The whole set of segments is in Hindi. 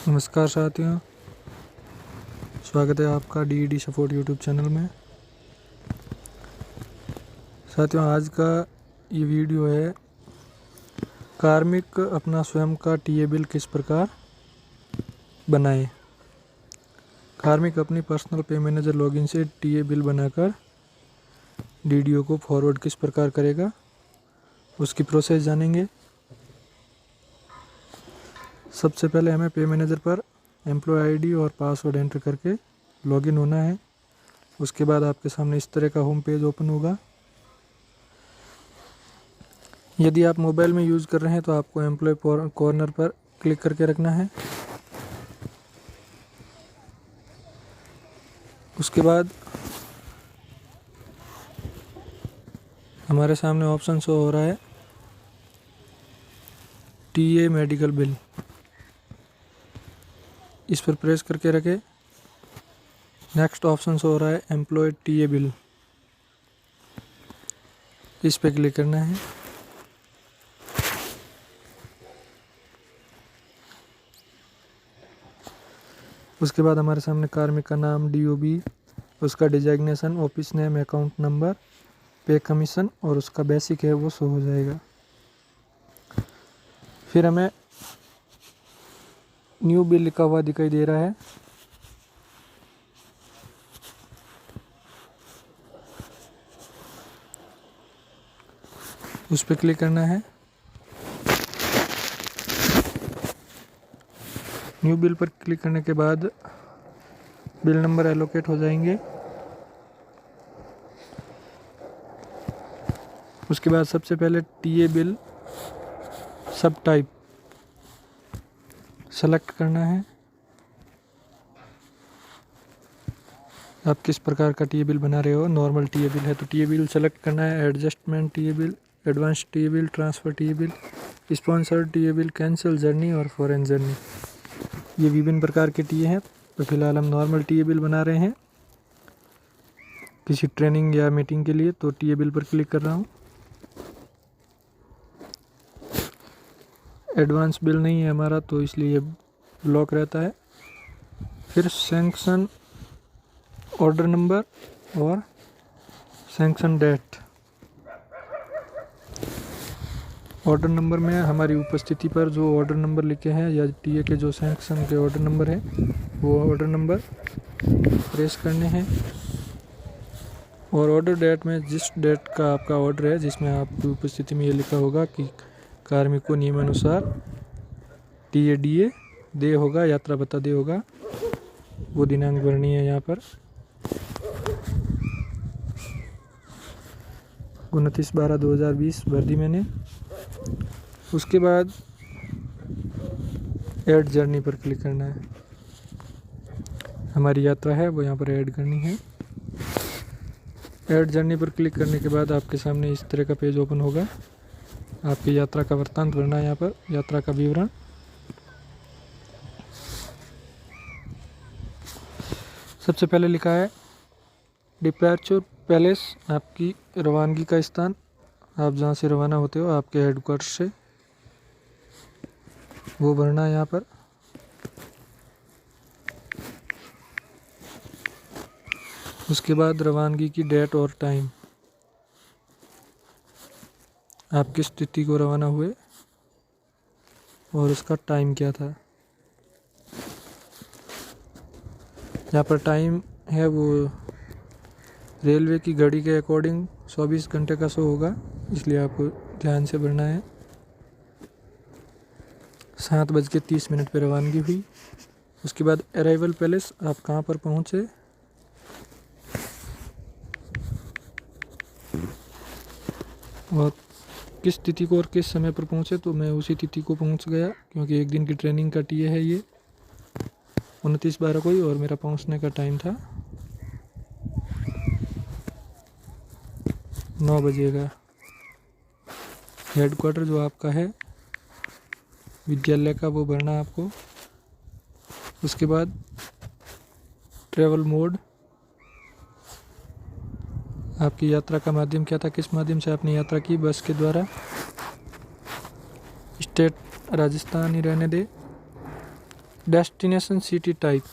नमस्कार साथियों, स्वागत है आपका डी सपोर्ट यूट्यूब चैनल में। साथियों, आज का ये वीडियो है कार्मिक अपना स्वयं का टीए बिल किस प्रकार बनाए। कार्मिक अपनी पर्सनल पे मैनेजर लॉगिन से टीए बिल बनाकर डीडीओ को फॉरवर्ड किस प्रकार करेगा, उसकी प्रोसेस जानेंगे। सबसे पहले हमें पे मैनेजर पर एम्प्लॉय आईडी और पासवर्ड एंटर करके लॉगिन होना है। उसके बाद आपके सामने इस तरह का होम पेज ओपन होगा। यदि आप मोबाइल में यूज़ कर रहे हैं तो आपको एम्प्लॉय कॉर्नर पर क्लिक करके रखना है। उसके बाद हमारे सामने ऑप्शन शो हो रहा है टीए मेडिकल बिल, इस पर प्रेस करके रखें। नेक्स्ट ऑप्शन शो हो रहा है एम्प्लॉय टीए बिल, इस पर क्लिक करना है। उसके बाद हमारे सामने कार्मिक का नाम, डीओबी, उसका डिजाइग्नेशन, ऑफिस नेम, अकाउंट नंबर, पे कमीशन और उसका बेसिक है वो शो हो जाएगा। फिर हमें न्यू बिल लिखा हुआ दिखाई दे रहा है। उस पर क्लिक करना है। न्यू बिल पर क्लिक करने के बाद बिल नंबर एलोकेट हो जाएंगे। उसके बाद सबसे पहले TA bill sub type select करना है। आप किस प्रकार का टीए बिल बना रहे हो। नॉर्मल टीए बिल है तो टीए बिल सेलेक्ट करना है। Adjustment TA bill, advance TA bill, transfer TA bill, sponsored TA bill, cancel journey और फॉरेन जर्नी, ये विभिन्न प्रकार के टीए हैं। तो फिलहाल हम नॉर्मल टीए बिल बना रहे हैं किसी ट्रेनिंग या मीटिंग के लिए, तो टीए बिल पर क्लिक कर रहा हूँ। एडवांस बिल नहीं है हमारा तो इसलिए ब्लॉक रहता है। फिर सैंक्शन ऑर्डर नंबर और सैंक्शन डेट। ऑर्डर नंबर में हमारी उपस्थिति पर जो ऑर्डर नंबर लिखे हैं या टीए के जो सैंक्शन के ऑर्डर नंबर है वो ऑर्डर नंबर प्रेस करने हैं। और ऑर्डर डेट में जिस डेट का आपका ऑर्डर है, जिसमें आपकी उपस्थिति में ये लिखा होगा कि कार्मिक को नियमानुसार टीए डीए दे होगा, यात्रा भत्ता दे होगा, वो दिनांक भरनी है। यहाँ पर 29/12/2020 भर दी मैंने। उसके बाद ऐड जर्नी पर क्लिक करना है। हमारी यात्रा है वो यहाँ पर ऐड करनी है। ऐड जर्नी पर क्लिक करने के बाद आपके सामने इस तरह का पेज ओपन होगा। आपकी यात्रा का वृत्तांत भरना है। यहाँ पर यात्रा का विवरण, सबसे पहले लिखा है डिपैचर पैलेस, आपकी रवानगी का स्थान, आप जहाँ से रवाना होते हो आपके हेडक्वार्टर से, वो भरना है यहाँ पर। उसके बाद रवानगी की डेट और टाइम, आप किस तिथि को रवाना हुए और उसका टाइम क्या था। यहाँ पर टाइम है वो रेलवे की घड़ी के अकॉर्डिंग 24 घंटे का शो होगा, इसलिए आपको ध्यान से भरना है। 7:30 पर रवानगी हुई। उसके बाद अराइवल पैलेस, आप कहाँ पर पहुँचे, और किस तिथि को और किस समय पर पहुँचे। तो मैं उसी तिथि को पहुँच गया क्योंकि एक दिन की ट्रेनिंग का टीए है ये, 29/12 को ही, और मेरा पहुँचने का टाइम था 9 बजे का। हेडक्वार्टर जो आपका है विद्यालय का वो भरना है आपको। उसके बाद ट्रैवल मोड, आपकी यात्रा का माध्यम क्या था, किस माध्यम से आपने यात्रा की, बस के द्वारा। स्टेट राजस्थान ही रहने दे। Destination city type,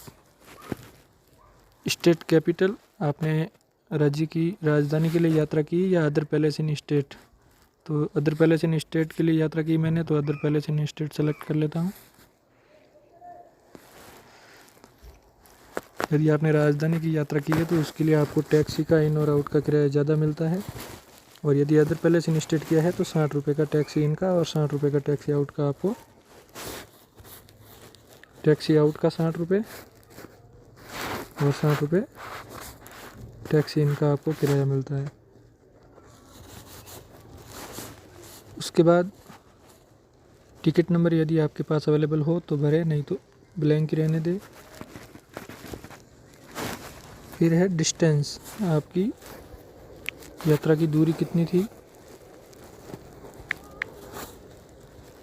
state capital, आपने राज्य की राजधानी के लिए यात्रा की या अदर पैलेस इन स्टेट। तो अदर पैलेस इन स्टेट के लिए यात्रा की मैंने, तो other palace in state select कर लेता हूँ। यदि आपने राजधानी की यात्रा की है तो उसके लिए आपको टैक्सी का इन और आउट का किराया ज़्यादा मिलता है, और यदि अदर पैलेस इन स्टेट किया है तो 60 रुपये का टैक्सी इन का और 60 रुपये का टैक्सी आउट का, आपको टैक्सी आउट का 60 रुपये और 60 रुपये टैक्सी इन का आपको किराया मिलता है। उसके बाद टिकट नंबर यदि आपके पास अवेलेबल हो तो भरे, नहीं तो ब्लैंक ही रहने दे। फिर है डिस्टेंस, आपकी यात्रा की दूरी कितनी थी,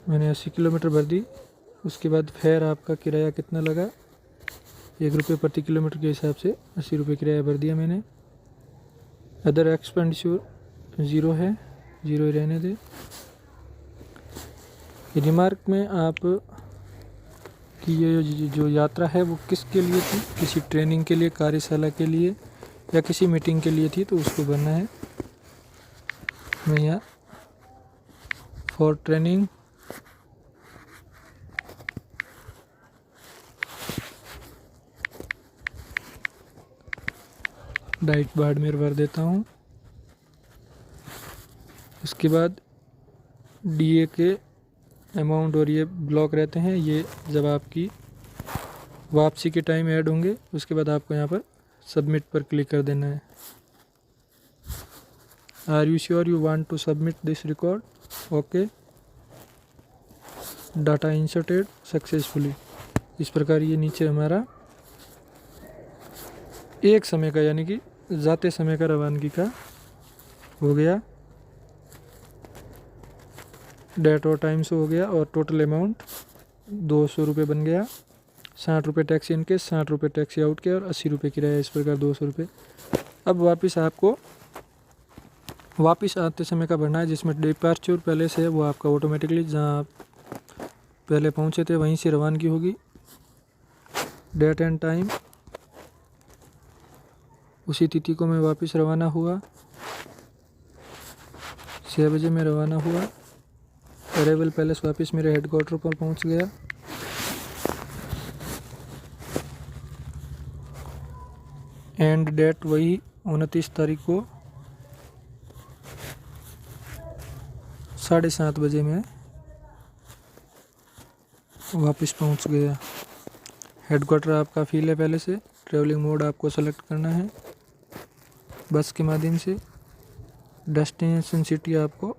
मैंने 80 किलोमीटर भर दी। उसके बाद फेयर, आपका किराया कितना लगा, 1 रुपये प्रति किलोमीटर के हिसाब से 80 रुपये किराया भर दिया मैंने। अदर एक्सपेंडिचर 0 है, 0 ही रहने दे। रिमार्क में आप कि ये जो यात्रा है वो किसके लिए थी, किसी ट्रेनिंग के लिए, कार्यशाला के लिए या किसी मीटिंग के लिए थी, तो उसको भरना है। मैं यहाँ फॉर ट्रेनिंग डाइट बाड़मेर भर देता हूँ। उसके बाद डीए के अमाउंट और ये ब्लॉक रहते हैं, ये जब आपकी वापसी के टाइम ऐड होंगे। उसके बाद आपको यहाँ पर सबमिट पर क्लिक कर देना है। Are you sure you want to submit this record, okay, data inserted successfully. इस प्रकार ये नीचे हमारा एक समय का, यानी कि जाते समय का रवानगी का हो गया, डेट और टाइम से हो गया, और टोटल अमाउंट 200 रुपये बन गया। 60 रुपये टैक्सी इनके, 60 रुपये टैक्सी आउट के और 80 रुपये किराया, इस प्रकार 200 रुपये। अब वापस आपको वापस आते समय का भरना है, जिसमें डिपार्चर पैलेस है वो आपका ऑटोमेटिकली जहाँ आप पहले पहुँचे थे वहीं से रवानगी होगी। डेट एंड टाइम, उसी तिथि को मैं वापस रवाना हुआ, 6 बजे मैं रवाना हुआ। अरेबल पैलेस वापस मेरे हेडक्वार्टर पर पहुंच गया। एंड डेट वही 29 तारीख को 7:30 बजे मैं वापस पहुंच गया। हेडक्वार्टर आपका फील है पहले से। ट्रैवलिंग मोड आपको सेलेक्ट करना है बस के माध्यम से। डेस्टिनेशन सिटी आपको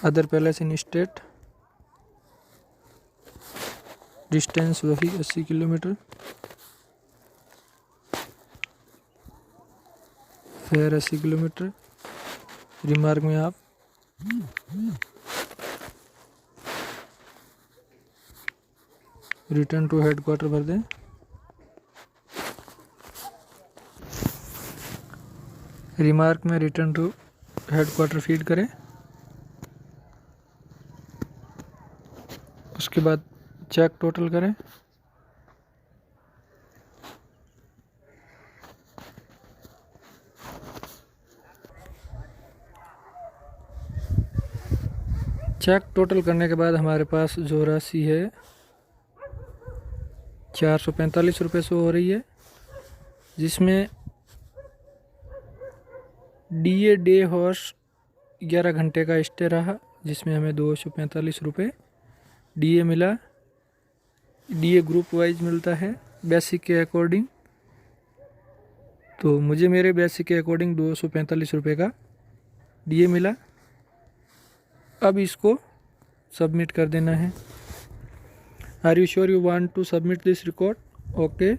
other palace in state. Distance वही 80 किलोमीटर। Fair 80 kilometre. रिमार्क में आप रिटर्न टू हेडक्वार्टर भर दें। रिमार्क में रिटर्न टू हेडक्वार्टर फीड करें। उसके बाद चेक टोटल करें। चेक टोटल करने के बाद हमारे पास जो राशि है 445 रुपये शो हो रही है, जिसमें डीए डे हॉर्स 11 घंटे का स्टे रहा, जिसमें हमें 245 रुपये डीए मिला। डीए ग्रुप वाइज मिलता है बेसिक के अकॉर्डिंग, तो मुझे मेरे बेसिक के अकॉर्डिंग 245 रुपये का डीए मिला। अब इसको सबमिट कर देना है। Are you sure you want to submit this record, okay.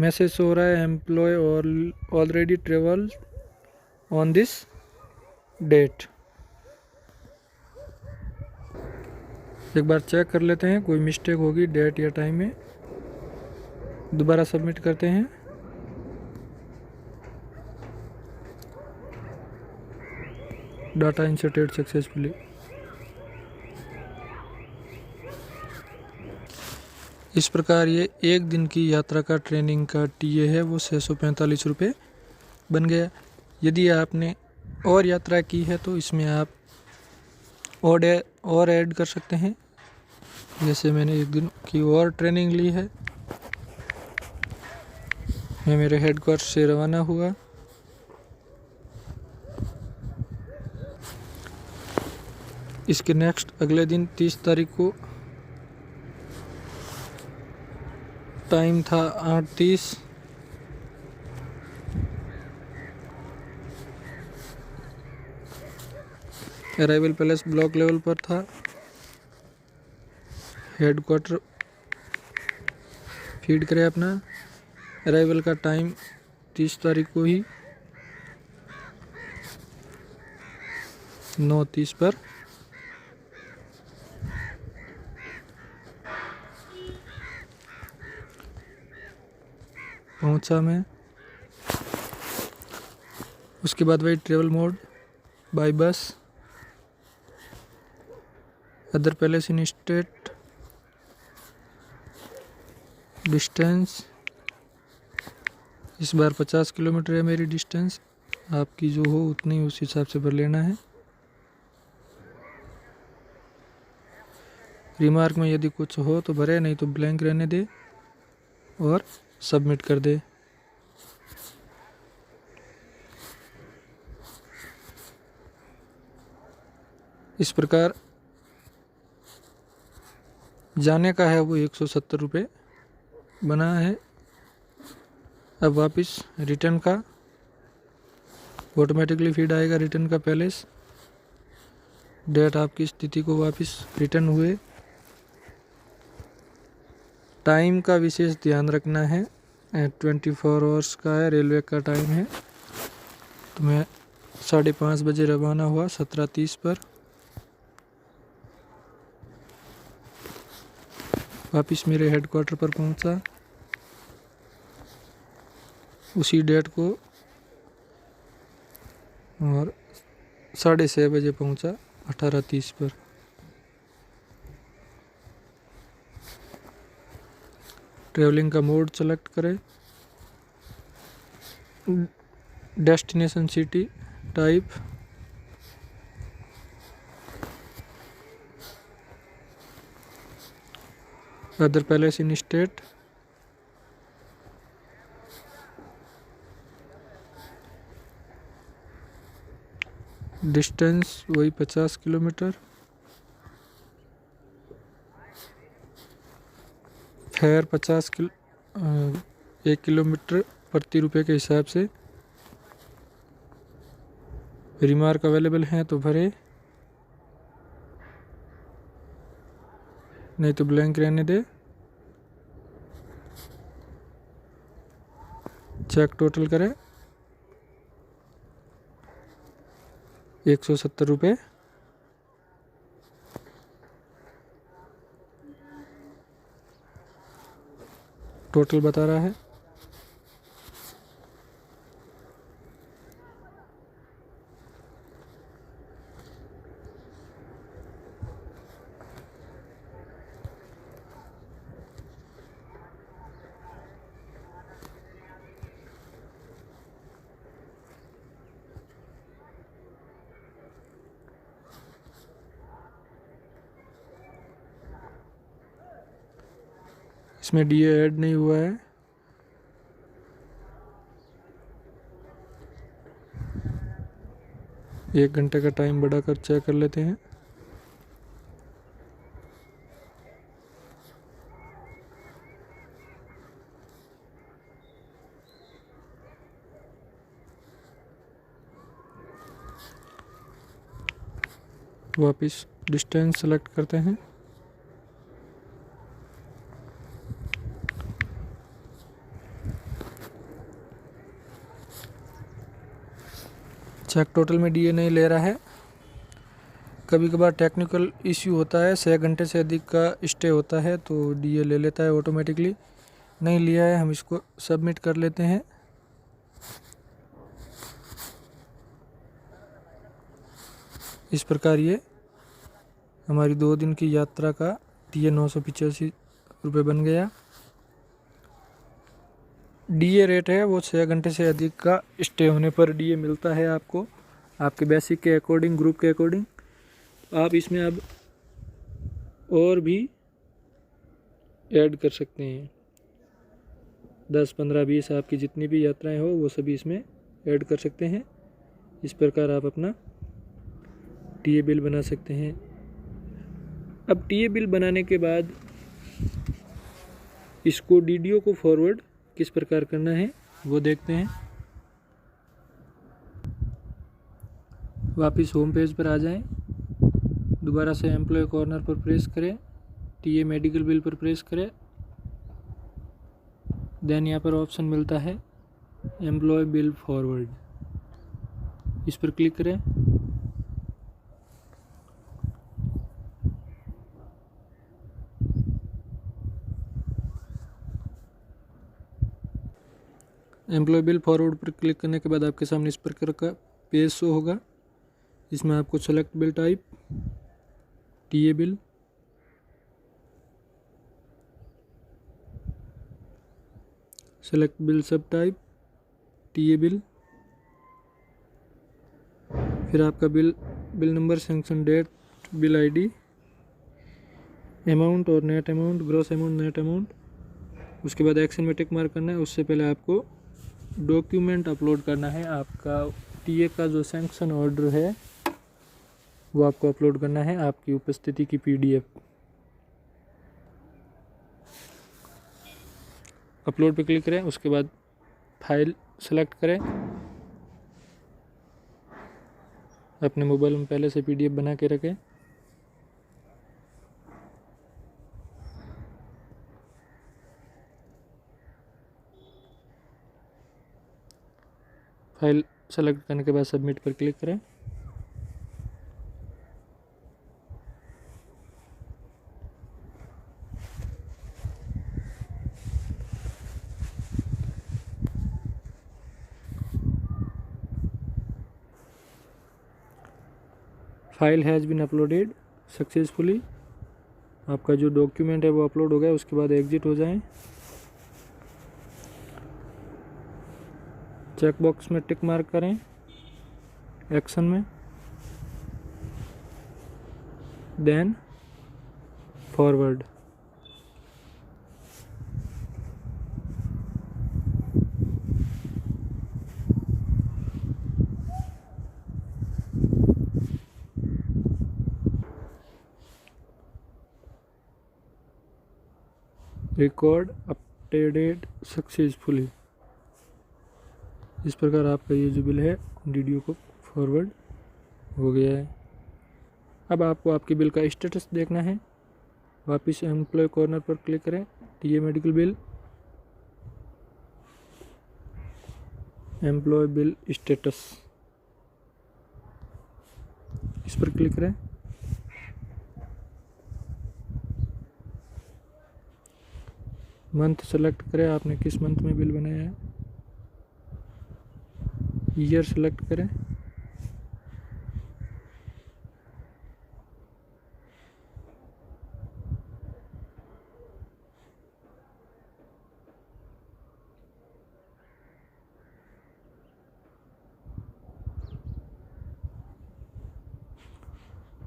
Message हो रहा है employee already travel on this date. एक बार चेक कर लेते हैं, कोई मिस्टेक होगी डेट या टाइम में। दोबारा सबमिट करते हैं। Data inserted successfully. इस प्रकार ये एक दिन की यात्रा का ट्रेनिंग का टीए है वो 645 रुपये बन गया। यदि आपने और यात्रा की है तो इसमें आप और ऐड कर सकते हैं। जैसे मैंने एक दिन की और ट्रेनिंग ली है, मैं मेरे हेडक्वार्टर से रवाना हुआ। इसके नेक्स्ट अगले दिन 30 तारीख को टाइम था 8:30। अराइवल पैलेस ब्लॉक लेवल पर था। हेडक्वार्टर फीड करें अपना। अराइवल का टाइम 30 तारीख को ही 9:30 पर। पहुंचा मैं। उसके बाद वही ट्रेवल मोड बाय बस, other palace in state, distance इस बार 50 किलोमीटर है मेरी डिस्टेंस। आपकी जो हो उतनी उस हिसाब से भर लेना है। रिमार्क में यदि कुछ हो तो भरे, नहीं तो ब्लैंक रहने दे और सबमिट कर दे। इस प्रकार जाने का है वो 170 रुपये बना है। अब वापस रिटर्न का ऑटोमेटिकली फीड आएगा। रिटर्न का पैलेस, डेट आपकी स्थिति को वापस रिटर्न हुए। टाइम का विशेष ध्यान रखना है, 24 आवर्स का है, रेलवे का टाइम है। तो मैं 5:30 बजे रवाना हुआ 17:30 पर। वापस मेरे हेडक्वार्टर पर पहुंचा उसी डेट को और 6:30 बजे पहुंचा 18:30 पर। ट्रेवलिंग का मोड सेलेक्ट करें, destination city type, other palace in state, distance वही 50 किलोमीटर, फेयर 1 किलोमीटर प्रति रुपये के हिसाब से। रिमार्क अवेलेबल हैं तो भरे, नहीं तो ब्लैंक रहने दे। चेक टोटल करें 170 रुपये। टोटल बता रहा है। इसमें डीए ऐड नहीं हुआ है। एक घंटे का टाइम बढ़ाकर चेक कर लेते हैं। वापस डिस्टेंस सेलेक्ट करते हैं। चेक टोटल में डीए नहीं ले रहा है। कभी कभार टेक्निकल इश्यू होता है, 6 घंटे से अधिक का स्टे होता है तो डीए ले लेता है ऑटोमेटिकली। नहीं लिया है, हम इसको सबमिट कर लेते हैं। इस प्रकार ये हमारी 2 दिन की यात्रा का टीए 985 रुपये बन गया। डीए रेट है वो 6 घंटे से अधिक का स्टे होने पर डीए मिलता है आपको, आपके बेसिक के अकॉर्डिंग, ग्रुप के अकॉर्डिंग। आप इसमें अब और भी ऐड कर सकते हैं, 10, 15, 20 आपकी जितनी भी यात्राएं हो वो सभी इसमें ऐड कर सकते हैं। इस प्रकार आप अपना टीए बिल बना सकते हैं। अब टीए बिल बनाने के बाद इसको डीडीओ को फॉरवर्ड किस प्रकार करना है वो देखते हैं। वापस होम पेज पर आ जाएं, दोबारा से एम्प्लॉय कॉर्नर पर प्रेस करें, टीए मेडिकल बिल पर प्रेस करें, देन यहाँ पर ऑप्शन मिलता है एम्प्लॉय बिल फॉरवर्ड, इस पर क्लिक करें। एम्प्लॉय बिल फॉरवर्ड पर क्लिक करने के बाद आपके सामने इस प्रकार का पेज शो होगा। इसमें आपको select bill type, TA bill, select bill sub type, TA bill, फिर आपका bill number, sanction date, bill ID, amount और net amount, gross amount, net amount. उसके बाद एक्शन में टिक मार्क करना है। उससे पहले आपको डॉक्यूमेंट अपलोड करना है। आपका टीए का जो सैंक्शन ऑर्डर है वो आपको अपलोड करना है, आपकी उपस्थिति की पीडीएफ। अपलोड पे क्लिक करें, उसके बाद फाइल सेलेक्ट करें। अपने मोबाइल में पहले से पीडीएफ बना के रखें। फाइल सेलेक्ट करने के बाद सबमिट पर क्लिक करें। File has been uploaded successfully. आपका जो डॉक्यूमेंट है वो अपलोड हो गया। उसके बाद एग्जिट हो जाएं। चेक बॉक्स में टिक मार्क करें एक्शन में, then forward. Record updated successfully. इस प्रकार आपका ये जो बिल है डीडीओ को फॉरवर्ड हो गया है। अब आपको आपके बिल का स्टेटस देखना है। वापस एम्प्लॉय कॉर्नर पर क्लिक करें, TA medical bill, employee bill status, इस पर क्लिक करें। मंथ सेलेक्ट करें, आपने किस मंथ में बिल बनाया है। ईयर सेलेक्ट करें।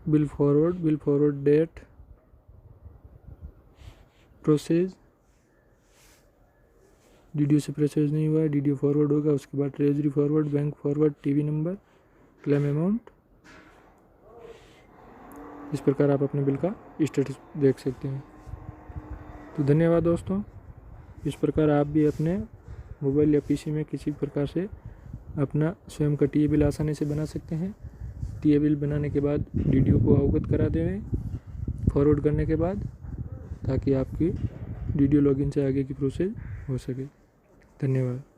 Bill forward date, process, DDO से प्रोसेस नहीं हुआ है, डीडीओ फॉरवर्ड होगा। उसके बाद treasury forward, bank forward, TV number, claim amount. इस प्रकार आप अपने बिल का स्टेटस देख सकते हैं। तो धन्यवाद दोस्तों। इस प्रकार आप भी अपने मोबाइल या पीसी में किसी प्रकार से अपना स्वयं का टीए बिल आसानी से बना सकते हैं। टीए बिल बनाने के बाद डीडीओ को अवगत करा दें फॉरवर्ड करने के बाद, ताकि आपकी डीडीओ लॉगिन से आगे की प्रोसेस हो सके। धन्यवाद।